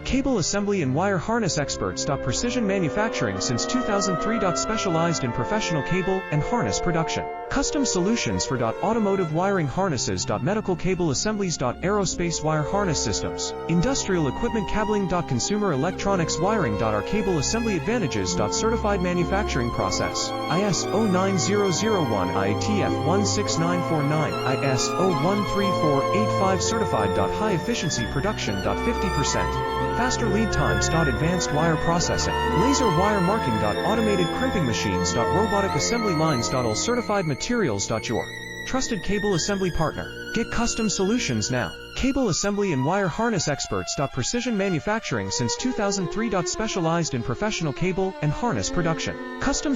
Cable assembly and wire harness experts. Precision manufacturing since 2003. Specialized in professional cable and harness production. Custom solutions for automotive wiring harnesses. Medical cable assemblies. Aerospace wire harness systems. Industrial equipment cabling. Consumer electronics wiring. Our cable assembly advantages. Certified manufacturing process. ISO 9001 IATF 16949 ISO 13485 certified. High efficiency production. 50% faster lead times. Advanced wire processing. Laser wire marking. Automated crimping machines. Robotic assembly lines. All certified materials. Your trusted cable assembly partner. Get custom solutions now. Cable assembly and wire harness experts. Precision manufacturing since 2003. Specialized in professional cable and harness production. Custom